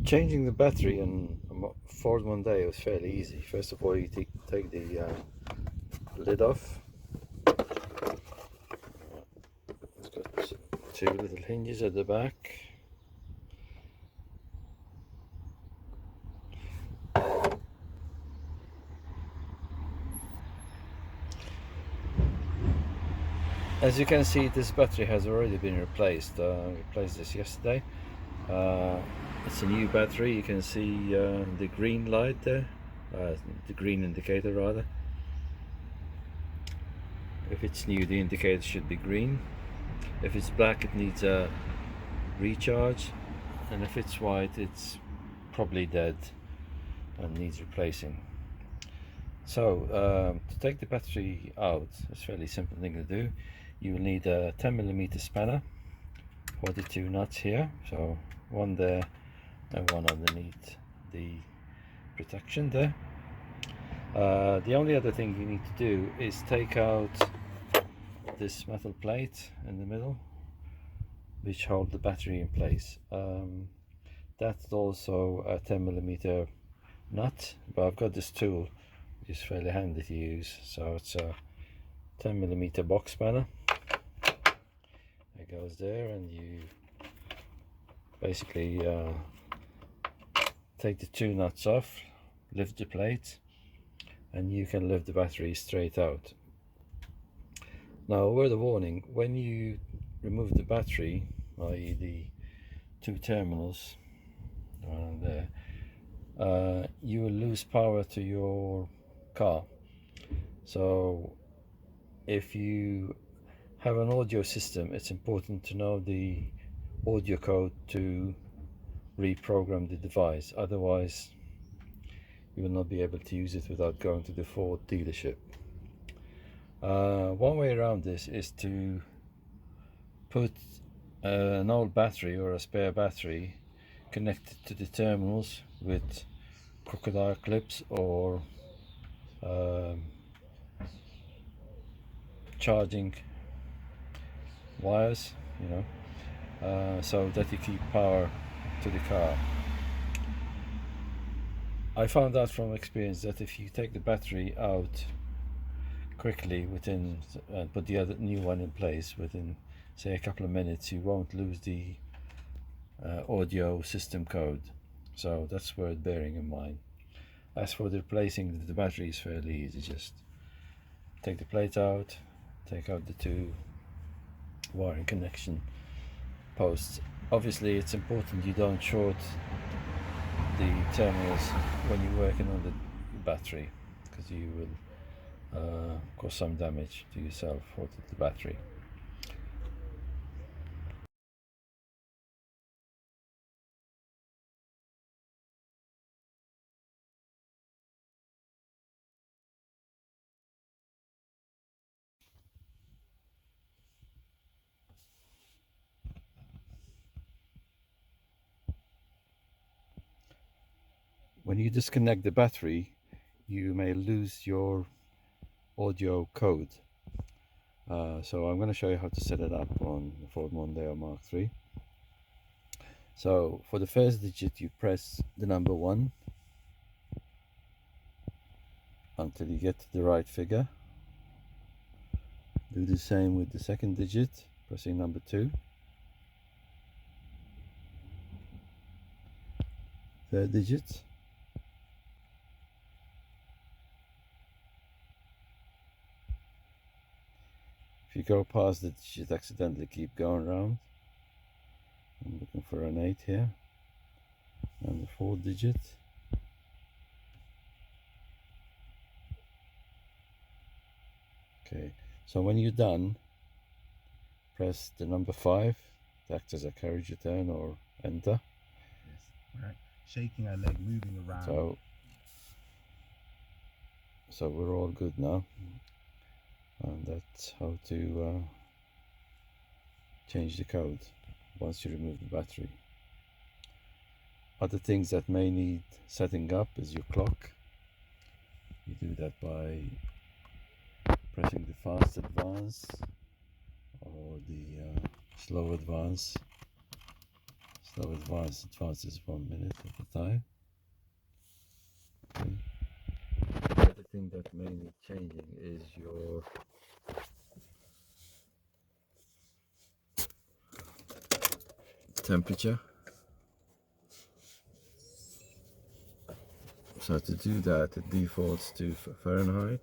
Changing the battery on a Ford Mondeo is fairly easy. First of all, you take the lid off. It's got two little hinges at the back. As you can see, this battery has already been replaced. I replaced this yesterday. It's a new battery. You can see the green light there, the green indicator rather. If it's new, the indicator should be green. If it's black, it needs a recharge, and if it's white, it's probably dead and needs replacing. So to take the battery out, it's a fairly simple thing to do. You will need a 10mm spanner for the two nuts here, so one there and one underneath the protection there. The only other thing you need to do is take out this metal plate in the middle which hold the battery in place. That's also a 10mm nut, but I've got this tool which is fairly handy to use, so it's a 10mm box spanner. It goes there, and you basically take the two nuts off, lift the plate, and you can lift the battery straight out. Now, a word of warning: when you remove the battery, i.e. the two terminals around there, you will lose power to your car. So if you have an audio system, it's important to know the audio code to reprogram the device, otherwise you will not be able to use it without going to the Ford dealership. One way around this is to put an old battery or a spare battery connected to the terminals with crocodile clips or charging wires, so that you keep power to the car. I found out from experience that if you take the battery out quickly and put the other new one in place within, say, a couple of minutes, you won't lose the audio system code. So that's worth bearing in mind. As for the replacing the battery, is fairly easy. Just take the plate out, take out the two wiring connection posts. Obviously, it's important you don't short the terminals when you're working on the battery, because you will cause some damage to yourself or to the battery. When you disconnect the battery, you may lose your audio code. So I'm going to show you how to set it up on the Ford Mondeo Mark III. So for the first digit, you press the number 1 until you get to the right figure. Do the same with the second digit, pressing number 2. Third digit. If you go past it, you should accidentally keep going around. I'm looking for an 8 here. And the 4th digit. Okay, so when you're done, press the number 5 to act as a carriage return or enter. Yes, right. Shaking our leg, moving around. So we're all good now. And that's how to change the code once you remove the battery. Other things that may need setting up is your clock. You do that by pressing the fast advance or the slow advance. So advance is 1 minute at a time. Okay. The other thing that may need changing is your temperature. So to do that, it defaults to Fahrenheit.